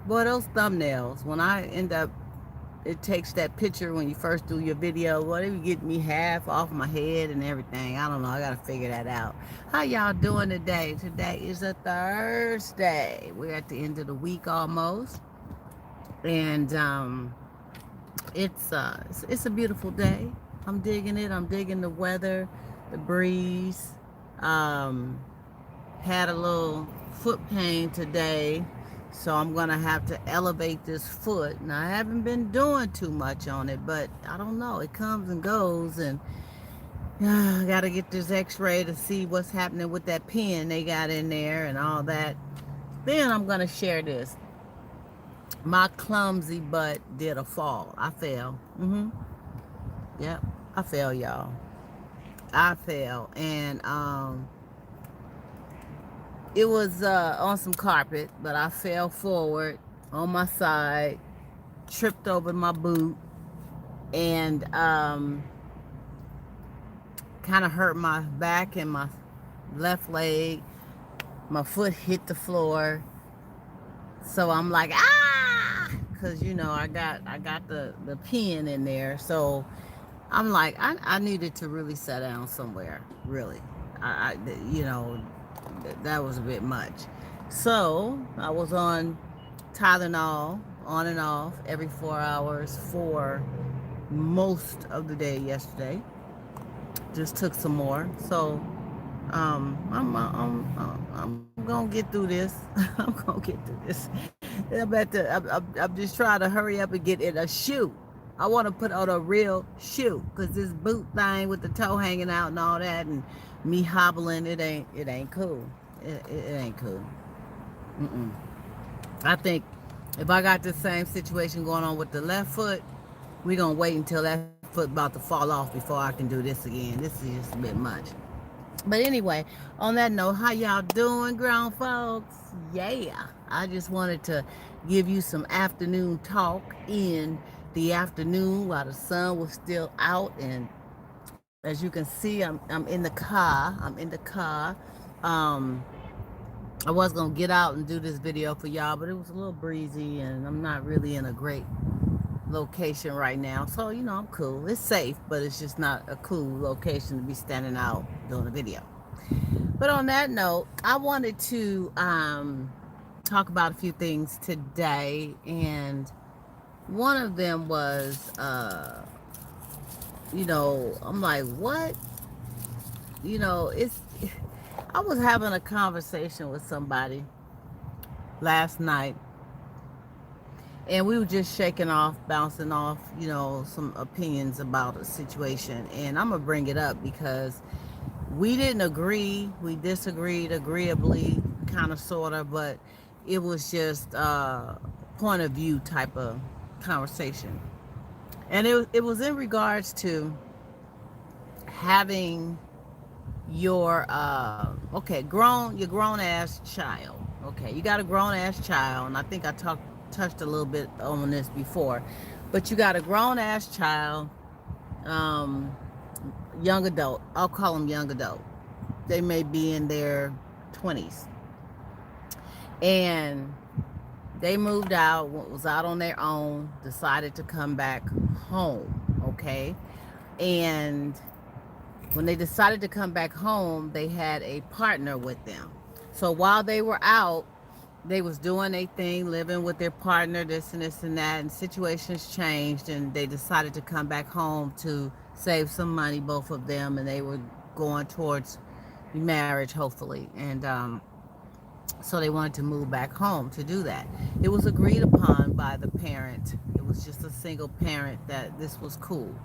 Boy, those thumbnails, when I end up, it takes that picture when you first do your video. Well, it would get me half off my head and everything. I don't know. I got to figure that out. How y'all doing today? Today is a Thursday. We're at the end of the week almost. And it's a beautiful day. I'm digging it. I'm digging the weather, the breeze. Um, had a little foot pain today, so I'm gonna have to elevate this foot. Now I haven't been doing too much on it, but I don't know. It comes and goes, and I gotta get this X-ray to see what's happening with that pin they got in there and all that. Then I'm gonna share this. My clumsy butt did a fall. I fell. Yep, I fell, y'all. I fell, and it was on some carpet, but I fell forward on my side, tripped over my boot, and kind of hurt my back and my left leg. My foot hit the floor, so I'm like, ah, because I got the pin in there. So I'm like, I needed to really sit down somewhere. Really, I you know that was a bit much. So I was on Tylenol on and off every 4 hours for most of the day yesterday. Just took some more. So I'm gonna get through this. I'm gonna get through this. I'm just trying to hurry up and get in a shoe. I want to put on a real shoe because this boot thing with the toe hanging out and all that, and me hobbling, it ain't cool. It ain't cool. Mm-mm. I think if I got the same situation going on with the left foot, we're gonna wait until that foot about to fall off before I can do this again. This is just a bit much. But anyway, on that note, how y'all doing, grown folks? Yeah, I just wanted to give you some afternoon talk in the afternoon while the sun was still out. And as you can see, I'm in the car. I'm in the car. Um, I was gonna get out and do this video for y'all, but it was a little breezy, and I'm not really in a great location right now. So I'm cool. It's safe, but it's just not a cool location to be standing out doing a video. But on that note, I wanted to talk about a few things today, and one of them was, I'm like, what? It's. I was having a conversation with somebody last night, and we were just shaking off, bouncing off, some opinions about a situation. And I'm gonna bring it up because we didn't agree, we disagreed agreeably, kind of, sort of, but it was just point of view type of conversation. And it was in regards to having your grown ass child. Okay, you got a grown ass child, and I think I touched a little bit on this before, but you got a grown ass child, um, young adult. I'll call them young adult. They may be in their 20s, and they moved out, was out on their own, decided to come back home. Okay, and when they decided to come back home, they had a partner with them. So while they were out, they was doing a thing, living with their partner, this and that, and situations changed, and they decided to come back home to save some money, both of them, and they were going towards marriage, hopefully, and so they wanted to move back home to do that. It was agreed upon by the parent. It was just a single parent that this was cool.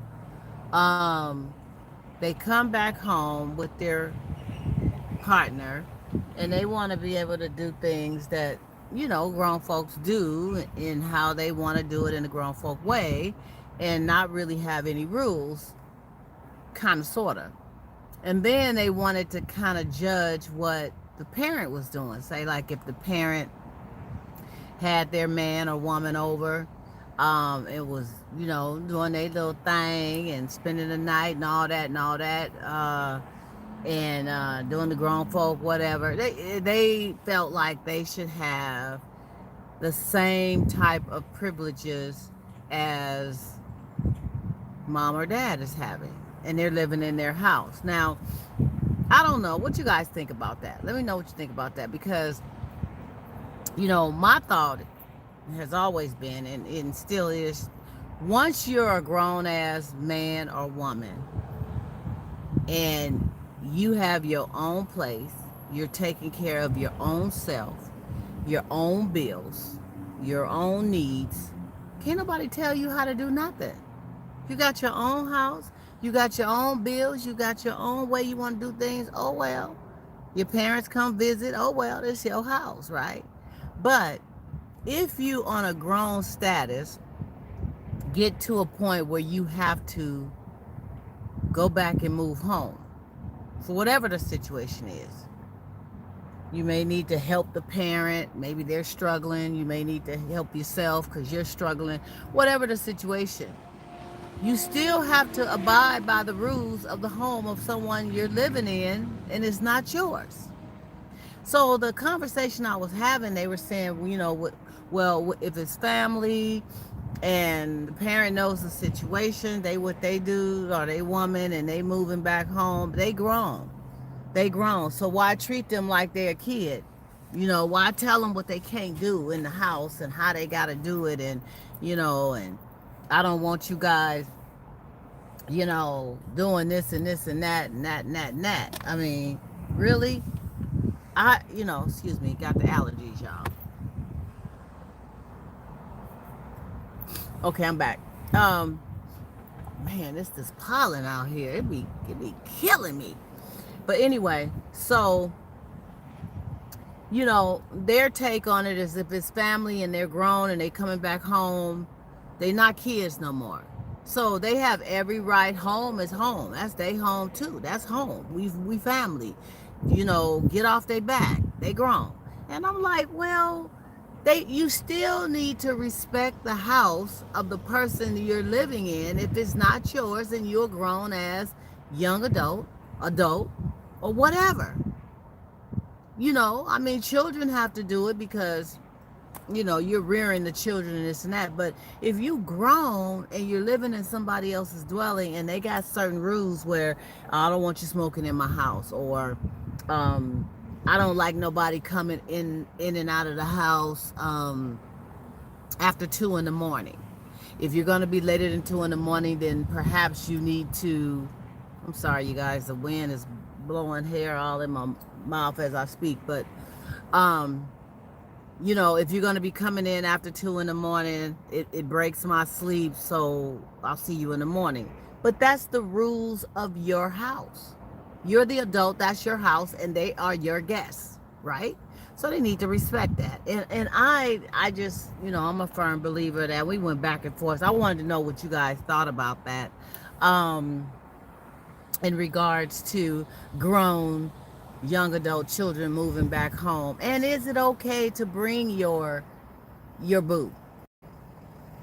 Um, they come back home with their partner, and they want to be able to do things that grown folks do and how they want to do it in a grown folk way, and not really have any rules, kind of, sort of. And then they wanted to kind of judge what the parent was doing. Say, like, if the parent had their man or woman over, it was, doing their little thing and spending the night and all that and all that, and doing the grown folk, whatever. They felt like they should have the same type of privileges as mom or dad is having, and they're living in their house. Now, I don't know what you guys think about that. Let me know what you think about that, because my thought has always been, and still is, once you're a grown ass man or woman and you have your own place, you're taking care of your own self, your own bills, your own needs, can't nobody tell you how to do nothing. You got your own house, you got your own bills, you got your own way you want to do things. Oh well. Your parents come visit. Oh well, it's your house, right? But if you on a grown status get to a point where you have to go back and move home for whatever the situation is, you may need to help the parent. Maybe they're struggling. You may need to help yourself because you're struggling. Whatever the situation, you still have to abide by the rules of the home of someone you're living in, and it's not yours. So the conversation I was having, they were saying, well, if it's family and the parent knows the situation, what they do, or they woman and they moving back home, they grown. They grown. So why treat them like they're a kid? Why tell them what they can't do in the house and how they got to do it? And I don't want you guys, doing this and this and that and that and that and that. I mean, really? Excuse me, got the allergies, y'all. Okay, I'm back. Man, this pollen out here, it be killing me. But anyway, so their take on it is, if it's family and they're grown and they coming back home, they not kids no more. So they have every right. Home is home. That's their home too. That's home. We family. Get off their back. They grown. And I'm like, well, you still need to respect the house of the person you're living in. If it's not yours and you're grown as young adult, or whatever. Children have to do it because you're rearing the children and this and that. But if you grown and you're living in somebody else's dwelling and they got certain rules where, I don't want you smoking in my house, or I don't like nobody coming in and out of the house after 2 a.m. If you're going to be later than 2 a.m, then perhaps you need to, I'm sorry you guys, the wind is blowing hair all in my mouth as I speak, but if you're going to be coming in after 2 a.m, it breaks my sleep, so I'll see you in the morning. But that's the rules of your house. You're the adult, that's your house, and they are your guests, right? So they need to respect that. And I just, I'm a firm believer that we went back and forth. I wanted to know what you guys thought about that in regards to grown young adult children moving back home. And is it okay to bring your boo?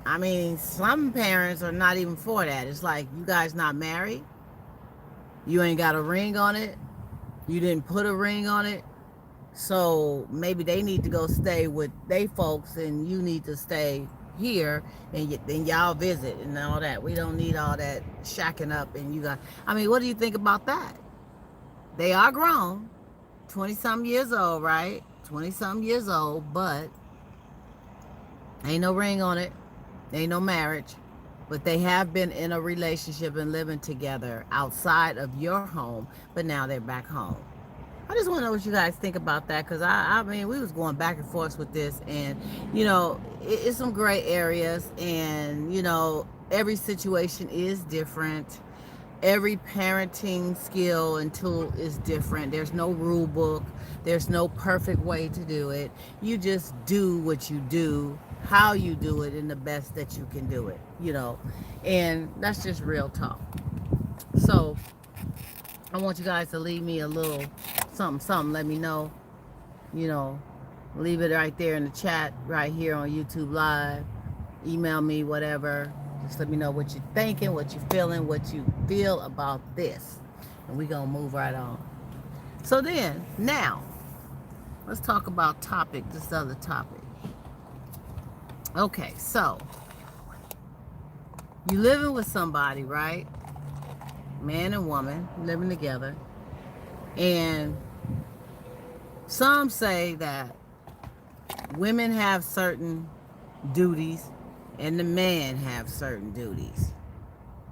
I mean, some parents are not even for that. It's like, you guys not married? You ain't got a ring on it? You didn't put a ring on it? So maybe they need to go stay with they folks and you need to stay here, and then y'all visit and all that. We don't need all that shacking up. And what do you think about that? They are grown, 20-something years old, right? 20-something years old, but ain't no ring on it. Ain't no marriage. But they have been in a relationship and living together outside of your home, but now they're back home. I just want to know what you guys think about that, because we was going back and forth with this, and it's some gray areas, and every situation is different. Every parenting skill and tool is different. There's no rule book. There's no perfect way to do it. You just do what you do, how you do it, and the best that you can do it, and that's just real talk. So I want you guys to leave me a little something. Let me know, leave it right there in the chat right here on YouTube Live. Email me, whatever. Just let me know what you're thinking, what you're feeling, what you feel about this. And we're going to move right on. So then, now, let's talk about this other topic. Okay, so you living with somebody, right? Man and woman living together. And some say that women have certain duties and the man have certain duties.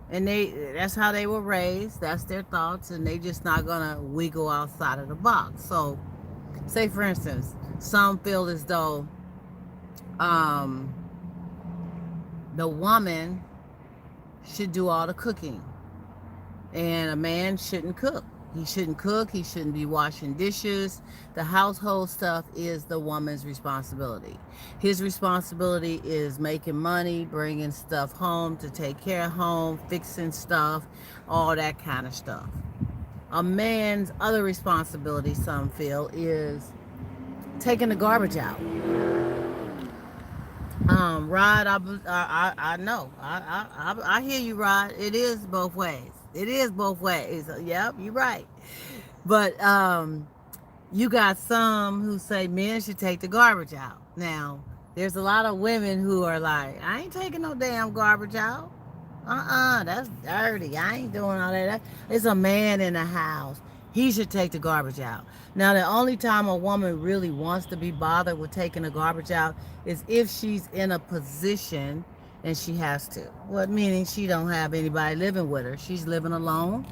And that's how they were raised, that's their thoughts, and they just not gonna wiggle outside of the box. So say for instance, some feel as though um, the woman should do all the cooking and a man shouldn't cook. He shouldn't cook, he shouldn't be washing dishes. The household stuff is the woman's responsibility. His responsibility is making money, bringing stuff home to take care of home, fixing stuff, all that kind of stuff. A man's other responsibility, some feel, is taking the garbage out. Rod, I know. I hear you, Rod. It is both ways. It is both ways. Yep, you're right. But you got some who say men should take the garbage out. Now, there's a lot of women who are like, I ain't taking no damn garbage out. That's dirty. I ain't doing all that. It's a man in the house. He should take the garbage out. Now, the only time a woman really wants to be bothered with taking the garbage out is if she's in a position and she has to. What meaning she don't have anybody living with her. She's living alone.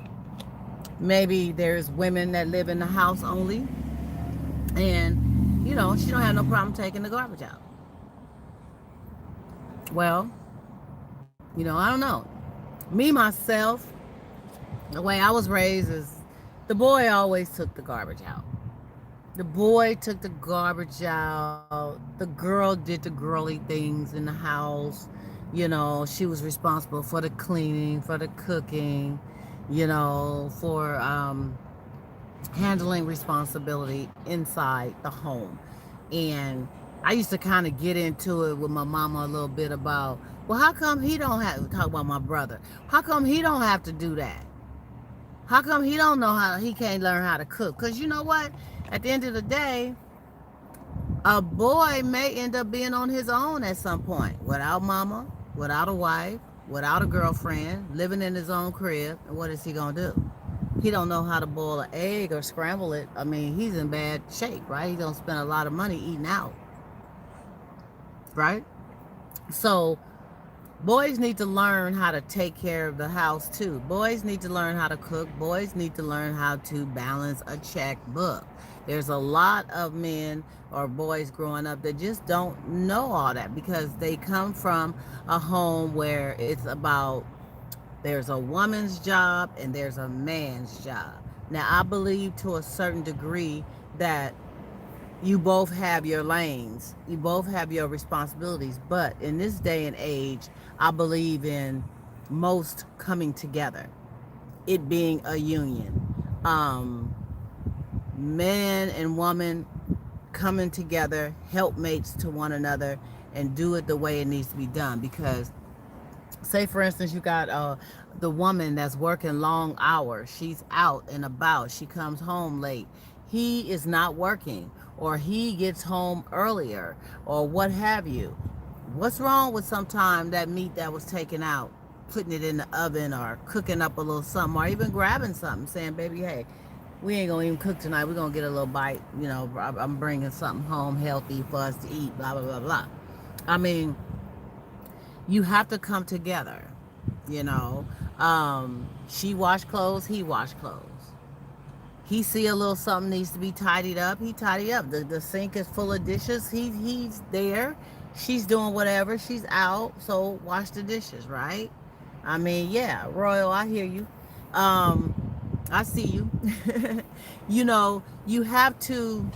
Maybe there's women that live in the house only, and she don't have no problem taking the garbage out. Well, I don't know. Me myself, the way I was raised is the boy always took the garbage out. The boy took the garbage out. The girl did the girly things in the house. She was responsible for the cleaning, for the cooking, for handling responsibility inside the home. And I used to kind of get into it with my mama a little bit about, well, how come he don't have to talk about my brother? How come he don't have to do that? How come he can't learn how to cook? Because you know what? At the end of the day, a boy may end up being on his own at some point, without mama, without a wife, without a girlfriend, living in his own crib. And what is he going to do? He don't know how to boil an egg or scramble it. I mean, he's in bad shape, right? He's going to spend a lot of money eating out, right? So boys need to learn how to take care of the house too. Boys need to learn how to cook. Boys need to learn how to balance a checkbook. There's a lot of men or boys growing up that just don't know all that because they come from a home where it's about there's a woman's job and there's a man's job. Now, I believe to a certain degree that you both have your lanes, you both have your responsibilities, but in this day and age, I believe in most coming together, it being a union. Man and woman coming together, helpmates to one another, and do it the way it needs to be done. Because, say for instance, you got the woman that's working long hours. She's out and about. She comes home late. He is not working, or he gets home earlier, or what have you. What's wrong with sometime that meat that was taken out, putting it in the oven or cooking up a little something, or even grabbing something, saying, baby, hey, we ain't gonna even cook tonight. We're gonna get a little bite. I'm bringing something home healthy for us to eat, blah, blah, blah, blah. I mean, you have to come together, you know. She wash clothes, he wash clothes. He see a little something needs to be tidied up, he tidy up. The sink is full of dishes, he's there. She's doing whatever, she's out, so wash the dishes, right? I mean, yeah, Royal, I hear you. I see you. You have to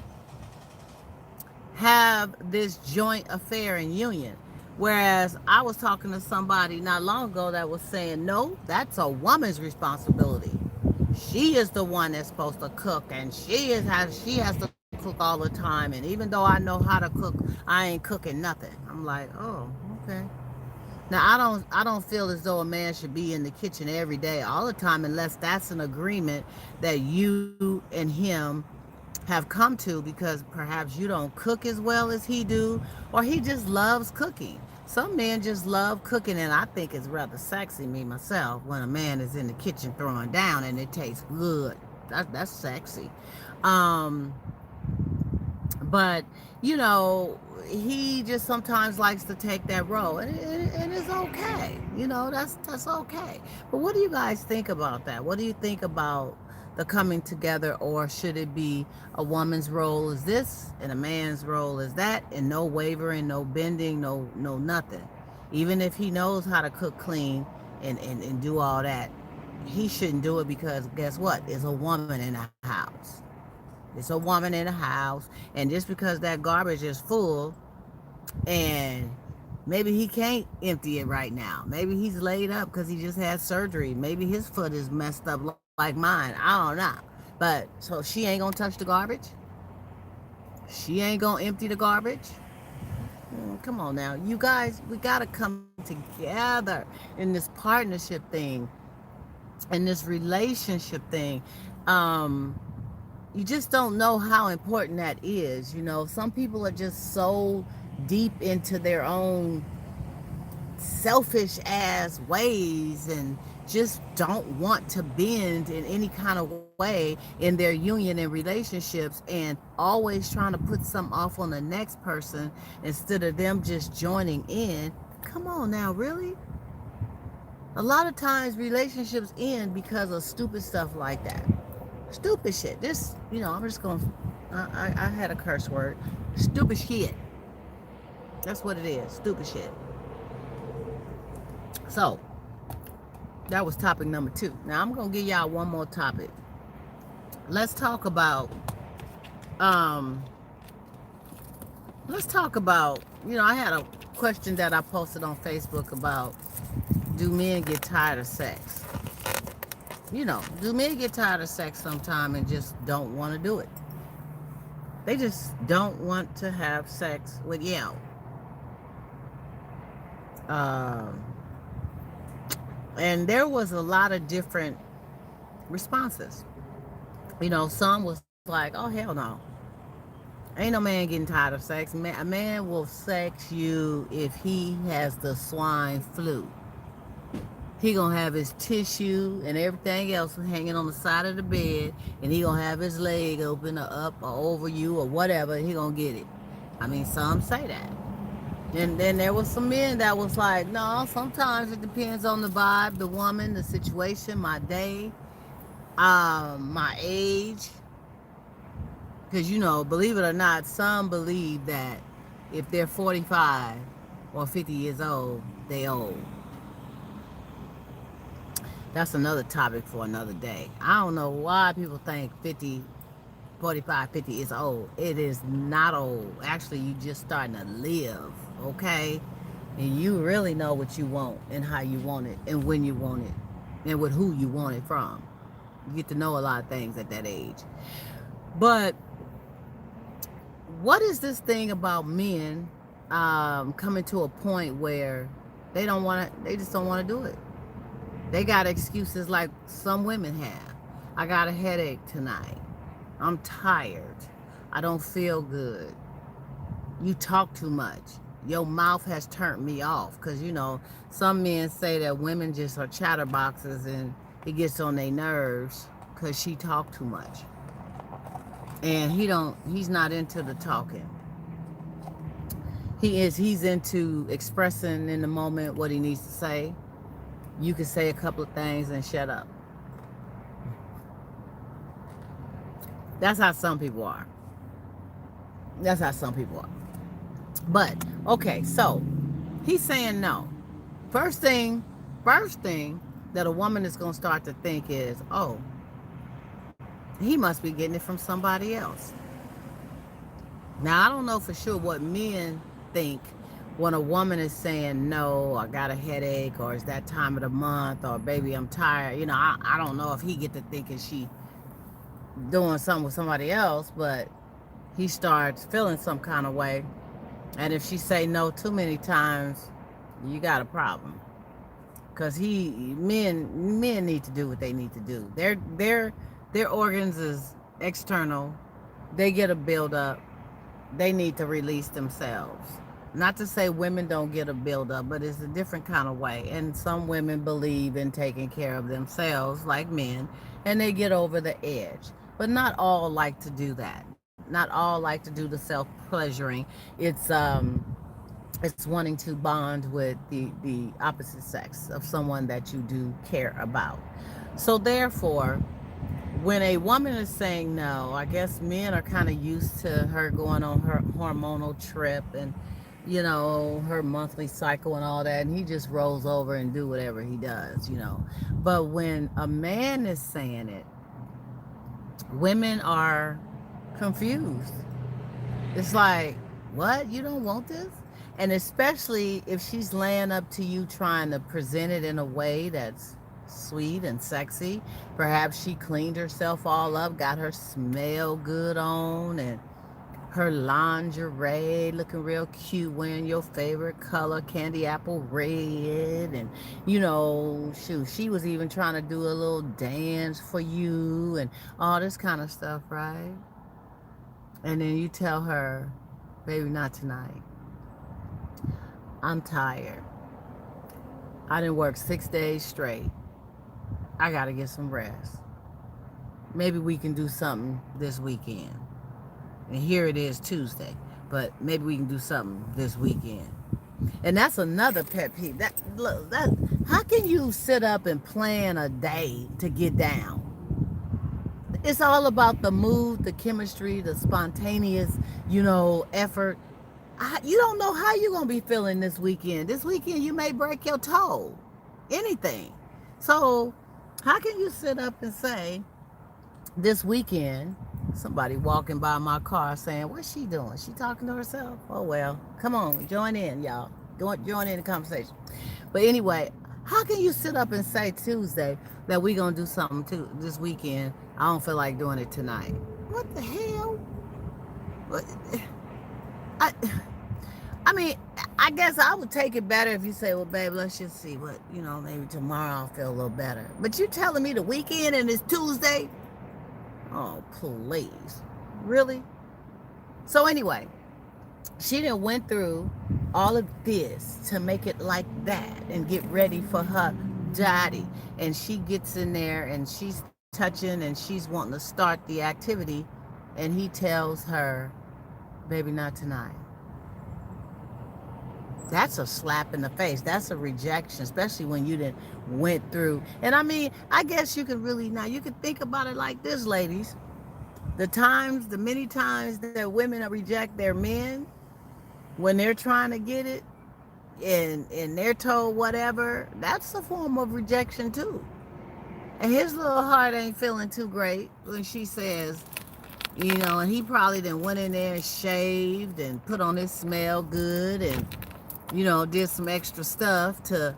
have this joint affair and union. Whereas I was talking to somebody not long ago that was saying, no, that's a woman's responsibility. She is the one that's supposed to cook, and she has to cook all the time. And even though I know how to cook, I ain't cooking nothing. I'm like, oh, okay. Now I don't feel as though a man should be in the kitchen every day, all the time, unless that's an agreement that you and him have come to, because perhaps you don't cook as well as he do, or he just loves cooking. Some men just love cooking, and I think it's rather sexy, me myself, when a man is in the kitchen throwing down and it tastes good. That's sexy. Um, but you know, he just sometimes likes to take that role, and it's okay. You know, that's okay. But what do you guys think about that? What do you think about the coming together, or should it be a woman's role is this and a man's role is that, and no wavering, no bending, no nothing? Even if he knows how to cook clean and do all that, he shouldn't do it, because guess what? There's a woman in the house. It's a woman in the house, and just because that garbage is full, and maybe he can't empty it right now. Maybe he's laid up because he just had surgery. Maybe his foot is messed up like mine. I don't know. But so she ain't gonna touch the garbage. She ain't gonna empty the garbage. Come on now, you guys. We gotta come together in this partnership thing, in this relationship thing. Um, you just don't know how important that is. You know, some people are just so deep into their own selfish ass ways and just don't want to bend in any kind of way in their union and relationships, and always trying to put something off on the next person instead of them just joining in. Come on now, really? A lot of times relationships end because of stupid stuff like that. Stupid shit. This, you know, I'm just gonna, I had a curse word. Stupid shit. That's what it is. Stupid shit. So, that was topic number 2. Now, I'm going to give y'all one more topic. Let's talk about, um, you know, I had a question that I posted on Facebook about, do men get tired of sex? You know, do men get tired of sex sometime and just don't want to do it? They just don't want to have sex with you. And there was a lot of different responses. You know, some was like, oh, hell no. Ain't no man getting tired of sex. A man will sex you if he has the swine flu. He gonna have his tissue and everything else hanging on the side of the bed, and he gonna have his leg open or up or over you or whatever, and he gonna get it. I mean, some say that. And then there was some men that was like, no, sometimes it depends on the vibe, the woman, the situation, my day, my age. Because, you know, believe it or not, some believe that if they're 45 or 50 years old, they old. That's another topic for another day. I don't know why people think 50, 45, 50 is old. It is not old. Actually, you just starting to live, okay? And you really know what you want and how you want it and when you want it and with who you want it from. You get to know a lot of things at that age. But what is this thing about men coming to a point where they just don't want to do it? They got excuses like some women have. I got a headache tonight. I'm tired. I don't feel good. You talk too much. Your mouth has turned me off. Because, you know, some men say that women just are chatterboxes and it gets on their nerves because she talk too much. And he's not into the talking. He's into expressing in the moment what he needs to say. You can say a couple of things and shut up. That's how some people are. That's how some people are. But, okay, so he's saying no. First thing that a woman is going to start to think is, oh, he must be getting it from somebody else. Now, I don't know for sure what men think when a woman is saying, no, I got a headache, or it's that time of the month, or baby, I'm tired. You know, I don't know if he get to thinking she doing something with somebody else, but he starts feeling some kind of way. And if she say no too many times, you got a problem. Because men need to do what they need to do. Their organs is external, they get a buildup, they need to release themselves. Not to say women don't get a buildup, but it's a different kind of way. And some women believe in taking care of themselves, like men, and they get over the edge. But not all like to do that. Not all like to do the self pleasuring. It's wanting to bond with the opposite sex of someone that you do care about. So therefore, when a woman is saying no, I guess men are kind of used to her going on her hormonal trip and her monthly cycle and all that, and he just rolls over and do whatever he does. But when a man is saying it, women are confused. It's like, what? You don't want this? And especially if she's laying up to you trying to present it in a way that's sweet and sexy. Perhaps she cleaned herself all up, got her smell good on, and her lingerie looking real cute, wearing your favorite color, candy apple red. And, shoot, she was even trying to do a little dance for you and all this kind of stuff, right? And then you tell her, baby, not tonight. I'm tired. I didn't work 6 days straight. I got to get some rest. Maybe we can do something this weekend. And here it is Tuesday, but maybe we can do something this weekend. And that's another pet peeve. How can you sit up and plan a day to get down? It's all about the mood, the chemistry, the spontaneous, effort. You don't know how you're going to be feeling this weekend. This weekend, you may break your toe. Anything. So, how can you sit up and say, this weekend, somebody walking by my car saying, what's she doing? She talking to herself? Oh, well, come on, join in, y'all. Join in the conversation. But anyway, how can you sit up and say Tuesday that we going to do something this weekend? I don't feel like doing it tonight. What the hell? What? I mean, I guess I would take it better if you say, well, babe, let's just see what, maybe tomorrow I'll feel a little better. But you telling me the weekend and it's Tuesday? Oh, please. Really? So anyway, she done went through all of this to make it like that and get ready for her daddy. And she gets in there and she's touching and she's wanting to start the activity. And he tells her, baby, not tonight. That's a slap in the face. That's a rejection, especially when you done went through. And I mean, I guess you could you could think about it like this, ladies. The many times that women reject their men when they're trying to get it and they're told whatever, that's a form of rejection too. And his little heart ain't feeling too great when she says, and he probably then went in there and shaved and put on his smell good and did some extra stuff to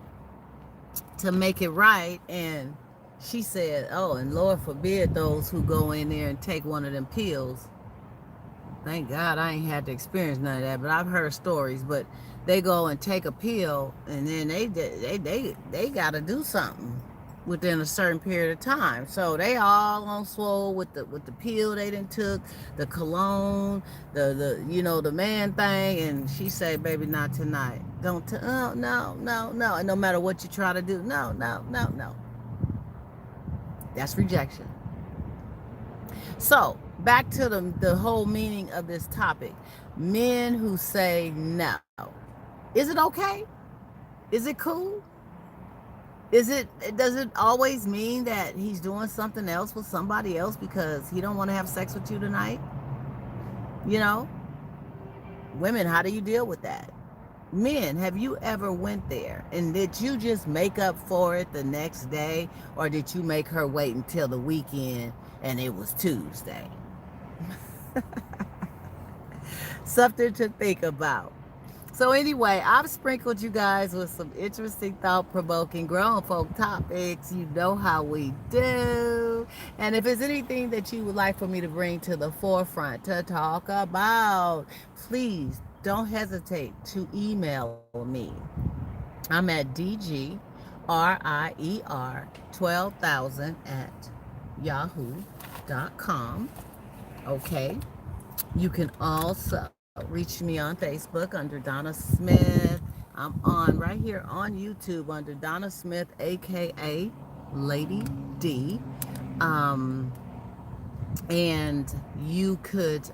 make it right. And she said, oh, and Lord forbid those who go in there and take one of them pills. Thank God I ain't had to experience none of that, but I've heard stories. But they go and take a pill, and then they got to do something within a certain period of time. So they all on swole with the pill they done took, the cologne, the man thing. And she said, baby, not tonight. Oh, no. And no matter what you try to do, no. That's rejection. So back to the whole meaning of this topic. Men who say no. Is it okay? Is it cool? Does it always mean that he's doing something else with somebody else because he don't want to have sex with you tonight? Women, how do you deal with that? Men, have you ever went there and did you just make up for it the next day, or did you make her wait until the weekend and it was Tuesday? Something to think about. So anyway, I've sprinkled you guys with some interesting, thought-provoking, grown folk topics. You know how we do. And if there's anything that you would like for me to bring to the forefront to talk about, please don't hesitate to email me. I'm at dgrier12,000 at yahoo.com. Okay. You can also reach me on Facebook under Donna Smith. I'm on right here on YouTube under Donna Smith, aka Lady D. Um, and you could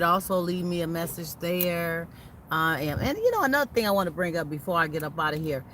also leave me a message there. And you know, another thing I want to bring up before I get up out of here,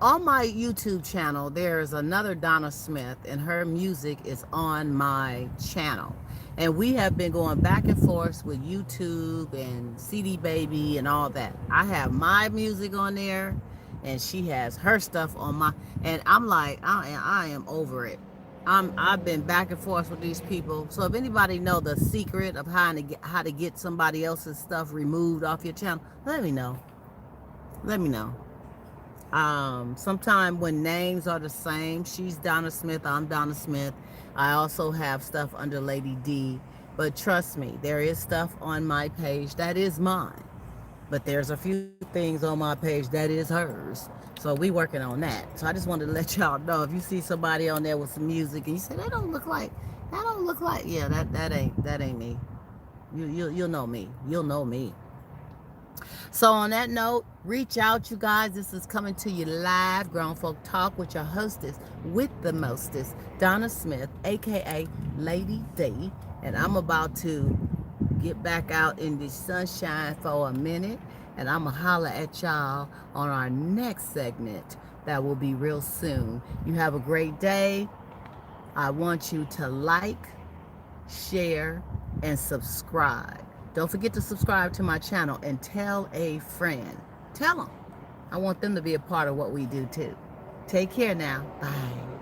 on my YouTube channel, there's another Donna Smith, and her music is on my channel. And we have been going back and forth with YouTube and CD Baby and all that. I have my music on there, and she has her stuff on my. And I'm like, I am over it. I've been back and forth with these people. So if anybody know the secret of how to get somebody else's stuff removed off your channel, let me know. Let me know. Sometime when names are the same, she's Donna Smith, I'm Donna Smith. I also have stuff under Lady D, but trust me, there is stuff on my page that is mine, but there's a few things on my page that is hers. So we working on that. So I just wanted to let y'all know, if you see somebody on there with some music and you say that don't look like, yeah, that ain't me. You'll know me. You'll know me. So on that note, reach out, you guys. This is coming to you live, Grown Folk Talk, with your hostess with the mostest, Donna Smith, aka Lady D. And I'm about to get back out in the sunshine for a minute, and I'm gonna holler at y'all on our next segment that will be real soon. You have a great day. I want you to like, share, and subscribe. Don't forget to subscribe to my channel and tell a friend. Tell them. I want them to be a part of what we do too. Take care now. Bye.